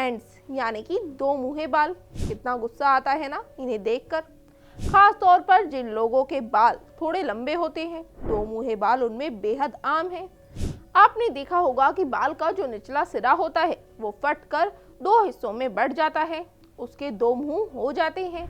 Ends यानी कि दो मुँहे बाल। कितना गुस्सा आता है ना इन्हें देखकर, खास तौर पर जिन लोगों के बाल थोड़े लंबे होते हैं। दो मुँहे बाल उनमें बेहद आम है। आपने देखा होगा कि बाल का जो निचला सिरा होता है वो फटकर दो हिस्सों में बढ़ जाता है, उसके दो मुंह हो जाते हैं।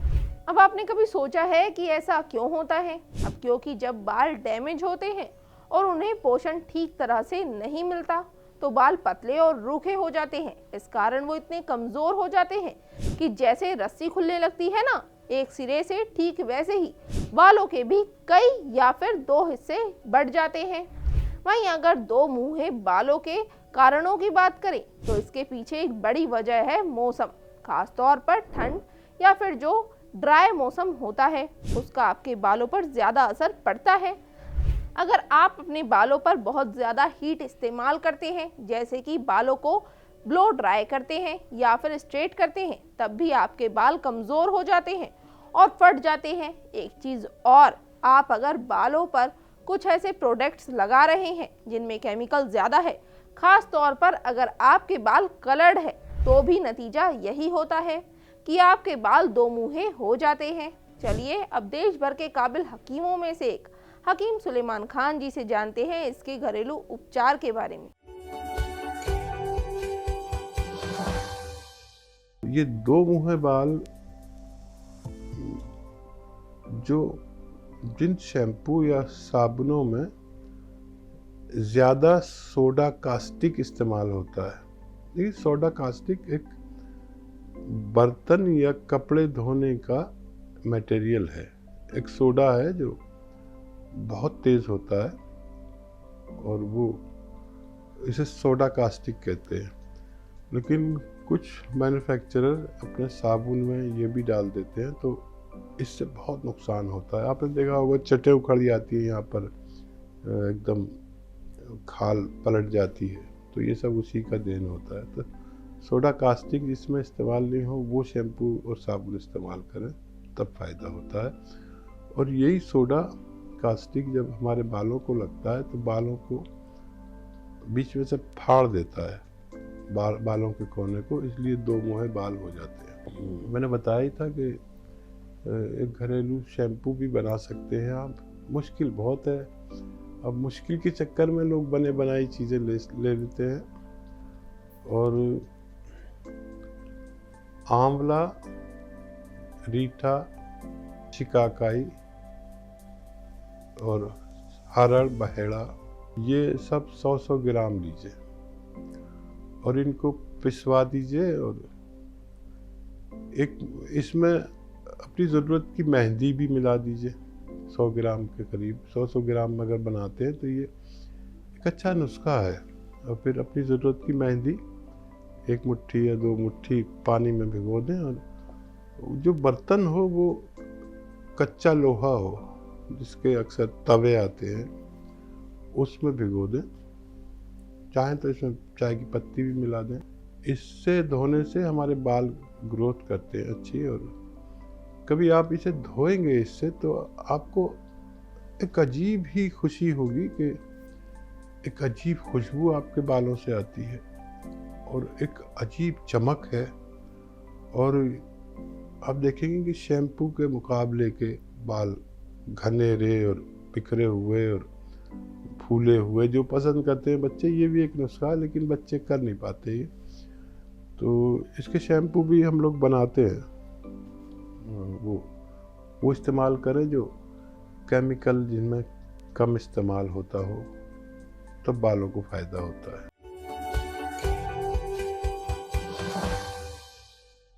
अब आपने कभी सोचा है कि ऐसा क्यों होता है? अब क्योंकि जब बाल डैमेज होते हैं और उन्हें पोषण ठीक तरह से नहीं मिलता तो बाल पतले और रूखे हो जाते हैं। इस कारण वो इतने कमजोर हो जाते हैं कि जैसे रस्सी खुलने लगती है ना एक सिरे से, ठीक वैसे ही बालों के भी कई या फिर दो हिस्से बढ़ जाते हैं। वहीं अगर दो मुँहे बालों के कारणों की बात करें तो इसके पीछे एक बड़ी वजह है मौसम। खास तौर पर ठंड या फिर जो ड्राई मौसम होता है उसका आपके बालों पर ज़्यादा असर पड़ता है। अगर आप अपने बालों पर बहुत ज़्यादा हीट इस्तेमाल करते हैं, जैसे कि बालों को ब्लो ड्राई करते हैं या फिर स्ट्रेट करते हैं, तब भी आपके बाल कमज़ोर हो जाते हैं और फट जाते हैं। एक चीज़ और, आप अगर बालों पर कुछ ऐसे प्रोडक्ट्स लगा रहे हैं जिनमें केमिकल ज़्यादा है, खास तौर पर अगर आपके बाल कलर्ड है, तो भी नतीजा यही होता है कि आपके बाल दो मुँहे हो जाते हैं। चलिए अब देश भर के काबिल हकीमों में से एक हकीम सुलेमान खान जी से जानते हैं इसके घरेलू उपचार के बारे में। ये दो मुँहे बाल जो जिन शैम्पू या साबुनों में ज़्यादा सोडा कास्टिक इस्तेमाल होता है। ये सोडा कास्टिक एक बर्तन या कपड़े धोने का मटेरियल है। एक सोडा है जो बहुत तेज़ होता है और वो इसे सोडा कास्टिक कहते हैं। लेकिन कुछ मैन्युफैक्चरर अपने साबुन में ये भी डाल देते हैं, तो इससे बहुत नुकसान होता है। आपने देखा होगा चटें उखड़ जाती है, यहाँ पर एकदम खाल पलट जाती है, तो ये सब उसी का देन होता है। तो सोडा कास्टिक जिसमें इस्तेमाल नहीं हो वो शैम्पू और साबुन इस्तेमाल करें, तब फ़ायदा होता है। और यही सोडा कास्टिक जब हमारे बालों को लगता है तो बालों को बीच में से फाड़ देता है, बालों के कोने को, इसलिए दो मुँहे बाल हो जाते हैं। मैंने बताया ही था कि एक घरेलू शैम्पू भी बना सकते हैं आप। मुश्किल बहुत है, अब मुश्किल के चक्कर में लोग बने बनाई चीज़ें ले लेते हैं। और आंवला, रीठा, शिकाकाई और हरड़ बहेड़ा, ये सब 100-100 ग्राम लीजिए और इनको पिसवा दीजिए। और एक इसमें अपनी ज़रूरत की मेहंदी भी मिला दीजिए, 100 ग्राम के करीब। 100 ग्राम अगर बनाते हैं तो ये एक अच्छा नुस्खा है। और फिर अपनी ज़रूरत की मेहंदी 1 मुट्ठी या 2 मुट्ठी पानी में भिगो दें। और जो बर्तन हो वो कच्चा लोहा हो, जिसके अक्सर तवे आते हैं, उसमें भिगो दें। चाहें तो इसमें चाय की पत्ती भी मिला दें। इससे धोने से हमारे बाल ग्रोथ करते हैं अच्छी। और कभी आप इसे धोएंगे इससे तो आपको एक अजीब ही खुशी होगी कि एक अजीब खुशबू आपके बालों से आती है और एक अजीब चमक है। और आप देखेंगे कि शैम्पू के मुकाबले के बाल घनेरे और बिखरे हुए और फूले हुए जो पसंद करते हैं बच्चे, ये भी एक नुस्खा है, लेकिन बच्चे कर नहीं पाते ये। तो इसके शैम्पू भी हम लोग बनाते हैं, वो इस्तेमाल करें जो केमिकल जिनमें कम इस्तेमाल होता हो, तब बालों को फ़ायदा होता है।